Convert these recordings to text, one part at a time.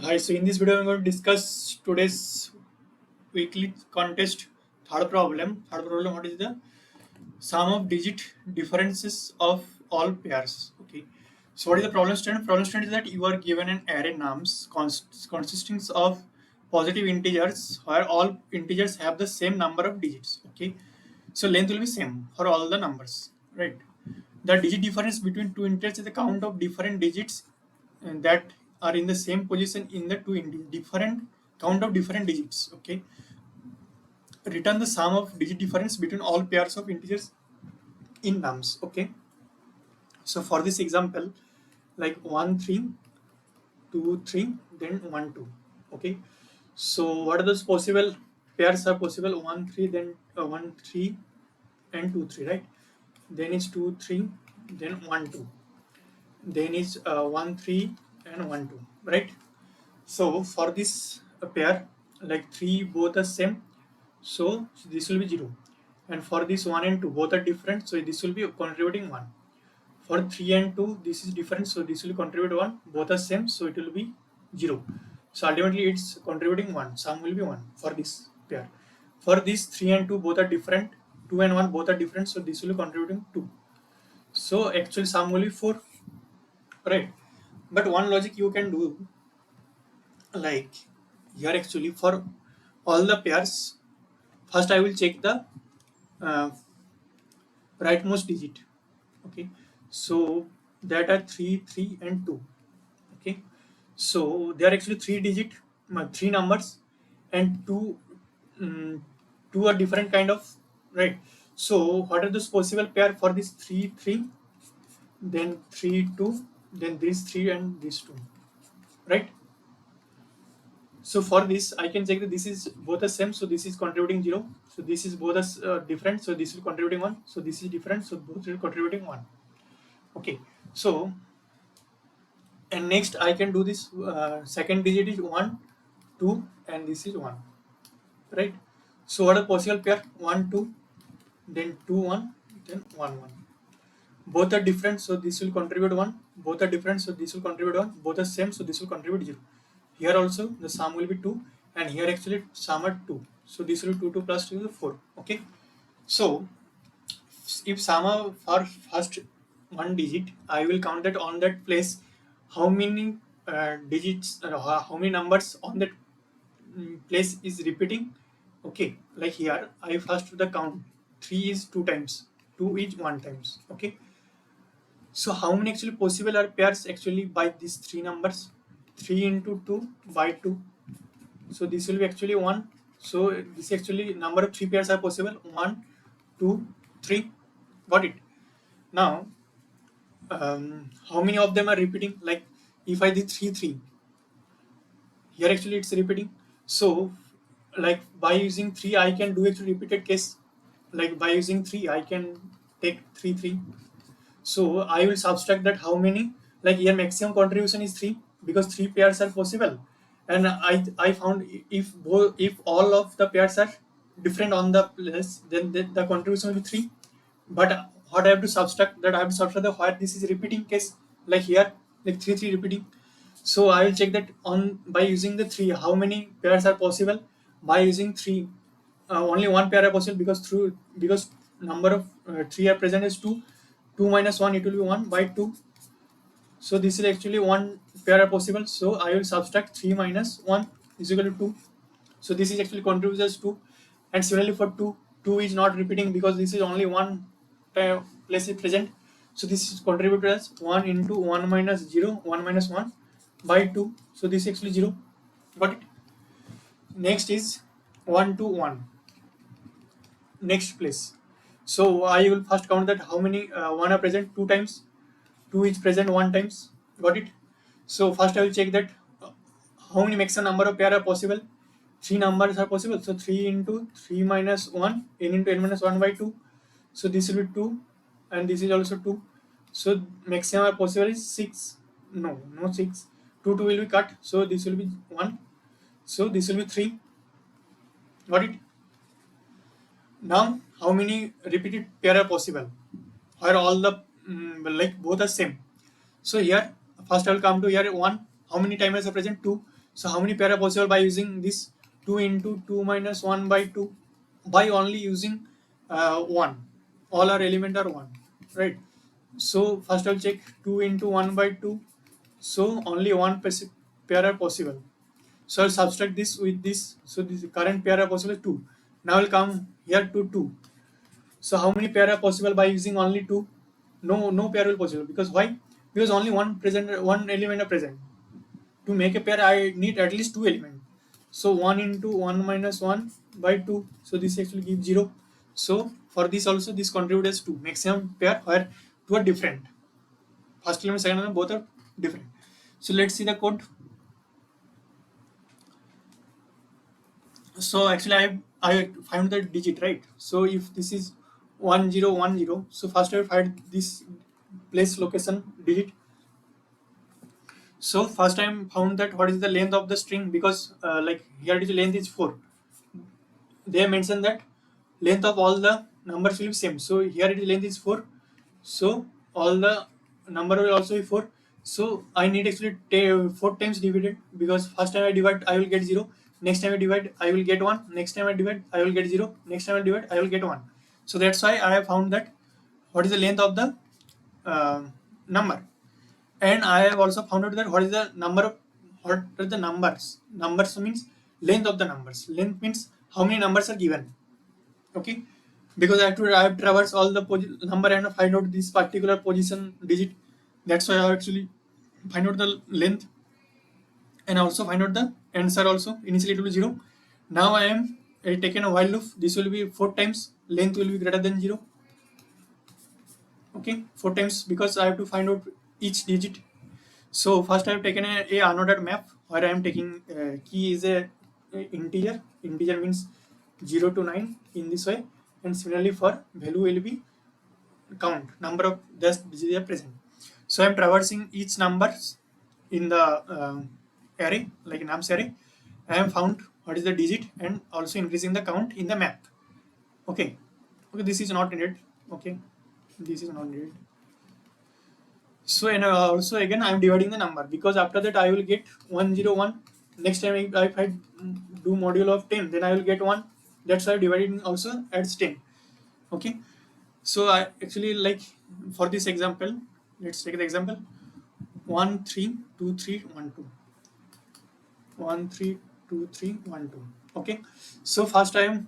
Hi, so in this video, I'm going to discuss today's weekly contest third problem. Third problem, what is the sum of digit differences of all pairs? Okay. So what is the problem statement? Problem statement is that you are given an array nums consisting of positive integers where all integers have the same number of digits. Okay. So length will be same for all the numbers, right? The digit difference between two integers is the count of different digits that are in the same position in the two different count of different digits. Okay, return the sum of digit difference between all pairs of integers in nums. Okay, so for this example, like 1 3 2 3 then 1 2. Okay, so what are those possible pairs are possible? 1 3 then 1 3 and 2 3, right? Then is 2 3 then 1 2, then is 1 3 and 1 2, right? So for this pair, like 3 both are same, so this will be 0. And for this 1 and 2 both are different, so this will be contributing 1. For 3 and 2 this is different, so this will contribute 1. Both are same, so it will be 0. So ultimately it's contributing 1. Sum will be 1 for this pair. For this 3 and 2 both are different, 2 and 1 both are different, so this will be contributing 2. So actually sum will be 4, right? But one logic you can do, like here actually for all the pairs, first I will check the uh, rightmost digit. Okay, so that are 3 3 and 2. Okay, so they are actually three digit, three numbers, and two are different kind of, right? So what are those possible pair for this 3 3, then 3 2, then these 3 and these 2, right? So for this, I can check that this is both the same, so this is contributing 0. So this is both as different, so this is contributing 1. So this is different, so both are contributing 1. Okay, so and next I can do this second digit is 1, 2, and this is 1, right? So what are possible pair? 1, 2, then 2, 1, then 1, 1. Both are different, so this will contribute 1. Both are different, so this will contribute 1. Both are same, so this will contribute 0. Here also the sum will be 2, and here actually sum are 2. So this will be 2 2 plus 2 is 4. Okay. So if sum of for first one digit, I will count that on that place how many digits, how many numbers on that place is repeating. Okay, like here I first do the count. 3 is 2 times, 2 is 1 times. Okay, so how many actually possible are pairs actually by these three numbers? 3 into 2 by 2. So this will be actually 1. So this actually number of three pairs are possible. 1, 2, 3. Got it. Now, how many of them are repeating? Like if I did 3, 3, here actually it's repeating. So like by using 3, I can do actually repeated case. Like by using 3, I can take 3, 3. So I will subtract that how many, like here maximum contribution is 3 because 3 pairs are possible, and I found if all of the pairs are different on the place, then the contribution will be 3. But what I have to subtract, that I have to subtract the where this is repeating case, like here like 3 3 repeating. So I will check that on by using the 3 how many pairs are possible. By using 3, only one pair are possible because number of 3 are present is 2. 2 minus 1, it will be 1 by 2. So this is actually one pair are possible. So I will subtract 3 minus 1 is equal to 2. So this is actually contributes as 2. And similarly for 2, 2 is not repeating because this is only one place is present. So this is contributed as 1 into 1 minus 0, 1 minus 1 by 2. So this is actually 0. Got it? Next is 1 to 1. Next place. So I will first count that how many 1 are present 2 times, 2 is present 1 times. Got it? So first I will check that how many maximum number of pair are possible. 3 numbers are possible. So 3 into 3 minus 1, n into n minus 1 by 2. So this will be 2, and this is also 2. So maximum are possible is 6. No, no 6. 2 will be cut. So this will be 1. So this will be 3. Got it? Now, how many repeated pair are possible? Where all the like both are same. So here, first I will come to here 1. How many times are present? 2. So how many pair are possible by using this 2 into 2 minus 1 by 2 by only using 1. All our element are 1, right? So first I'll check 2 into 1 by 2. So only one pair are possible. So I'll subtract this with this. So this current pair are possible 2. Now I'll come here to 2. So how many pair are possible by using only 2? No pair will possible. Because why? Because only one element are present. To make a pair, I need at least two elements. So 1 into 1 minus 1 by 2. So this actually gives 0. So for this also, this contributes 2. Maximum pair where two are different. First element, second element, both are different. So let's see the code. So actually, I found the digit, right? So if this is 1010, so first I find this place location digit. So first time found that what is the length of the string, because like here it is length is 4. They mentioned that length of all the numbers will be same. So here it is length is 4. So all the number will also be 4. So I need actually 4 times divided, because first time I divide I will get 0. Next time I divide I will get 1. Next time I divide I will get 0. Next time I divide I will get 1. So that's why I have found that what is the length of the uh, number. And I have also found out that what is the number of, what are the numbers. Numbers means length of the numbers. Length means how many numbers are given. Okay, because I have traversed all the number and find out this particular position digit. That's why I actually find out the length and also find out the answer also. Initially it will be 0. Now I am taken a while loop. This will be 4 times. Length will be greater than 0. Okay, 4 times, because I have to find out each digit. So first I have taken a unordered map where I am taking key is a integer. Integer means 0 to 9 in this way, and similarly for value will be count number of just digits are present. So I am traversing each numbers in the array, like nums array. I am found what is the digit and also increasing the count in the map. Okay, okay, this is not needed. Okay, this is not needed. So and also again I am dividing the number, because after that I will get 101. Next time if I do module of 10, then I will get 1. That's why dividing also adds 10. Okay. So I actually like for this example, let's take the example 1 3 2 3 1 2 1 3 2 3 1 2. Okay. So first time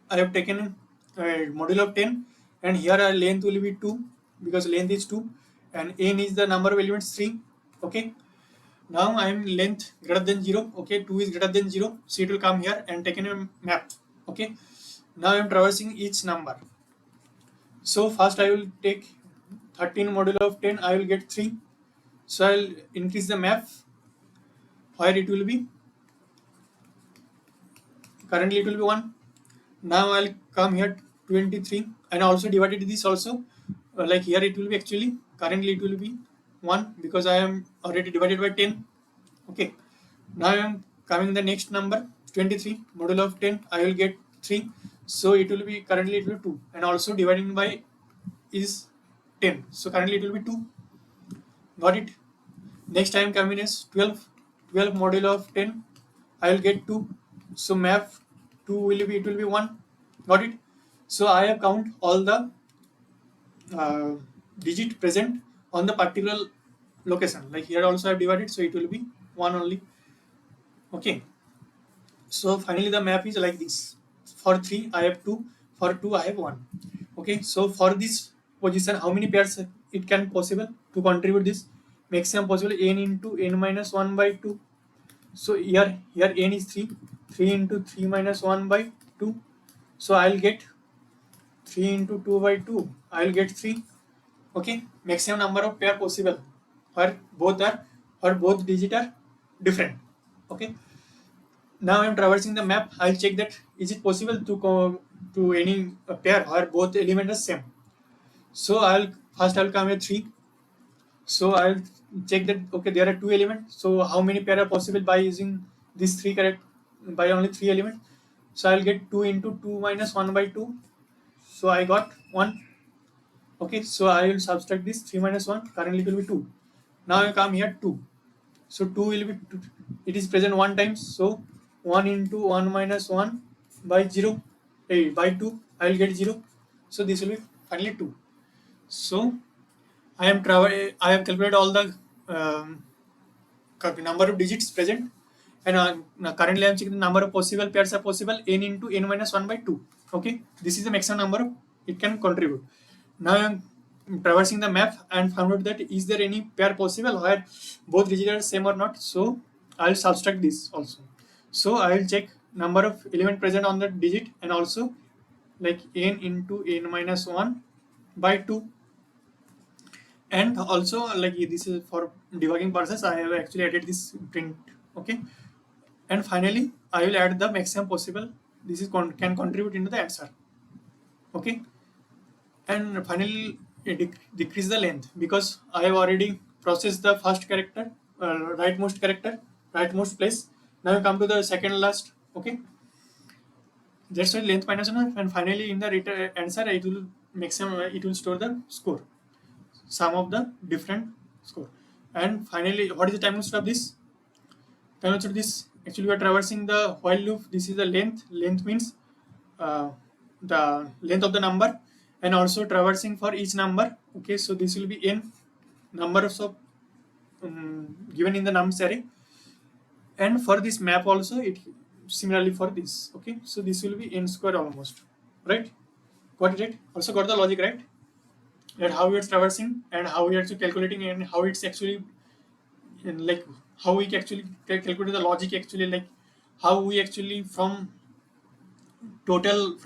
I have taken a module of 10, and here our length will be 2, because length is 2, and n is the number of elements 3. Okay. Now I am length greater than 0. Okay, 2 is greater than 0, so it will come here and taken a map. Okay. Now I am traversing each number. So first I will take 13 modulo of 10, I will get 3. So I will increase the map where it will be, currently it will be 1. Now I'll come here 23 and also divided this also. Like here it will be actually, currently it will be 1, because I am already divided by 10. Okay. Now I am coming the next number 23 modulo of 10, I will get 3. So it will be, currently it will be 2, and also dividing by is 10. So currently it will be 2. Got it? Next time coming is 12. 12 modulo of 10, I will get 2. So map 2 will be, it will be 1. Got it? So I have count all the uh, digit present on the particular location. Like here also I have divided, so it will be 1 only. Okay. So finally the map is like this. For 3 I have 2, for 2 I have 1. Okay. So for this position, how many pairs it can possible to contribute this? Maximum possible n into n minus 1 by 2. So here n is 3. 3 into 3 minus 1 by 2. So I'll get 3 into 2 by 2. I'll get 3. Okay. Maximum number of pair possible where both digit are different. Okay. Now I'm traversing the map. I'll check that is it possible to go to any pair where both elements are same. So I'll come here 3. So I'll check that okay there are 2 elements. So how many pair are possible by using these 3 correct by only 3 elements? So I'll get 2 into 2 minus 1 by 2. So I got 1. Okay, so I will subtract this 3 minus 1. Currently it will be 2. Now I come here 2. So 2 will be it is present one time. So 1 into 1 minus 1 by 0, by 2 I will get 0. So this will be finally 2. So I have calculated all the um, number of digits present, and now currently I am checking the number of possible pairs are possible n into n minus 1 by 2. Okay, this is the maximum number it can contribute. Now I am traversing the map and found out that is there any pair possible where both digits are same or not. So I will subtract this also. So I will check number of element present on the digit, and also like n into n minus 1 by 2. And also like this is for debugging purposes I have actually added this print. Okay, and finally I will add the maximum possible. This is can contribute into the answer. Okay, and finally decrease the length because I have already processed the first character, rightmost character, rightmost place. Now I come to the second last. Okay, that's why length minus 1, and finally in the answer it will maximum it will store the score, sum of the different score. And finally, what is the time limit of this? Time limit of this, actually we are traversing the while loop. This is the length. Length means uh, the length of the number, and also traversing for each number. Okay, so this will be n numbers of given in the nums array, and for this map also it similarly for this. Okay, so this will be n square almost, right? Got it right? Also got the logic right? That how it's traversing and how we are actually calculating and how it's actually and like how we actually calculate the logic actually, like how we actually from total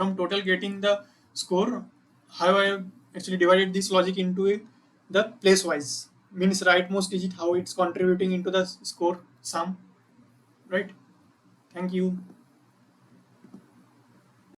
getting the score, how I have actually divided this logic into the place wise, means rightmost digit how it's contributing into the score sum, right? Thank you.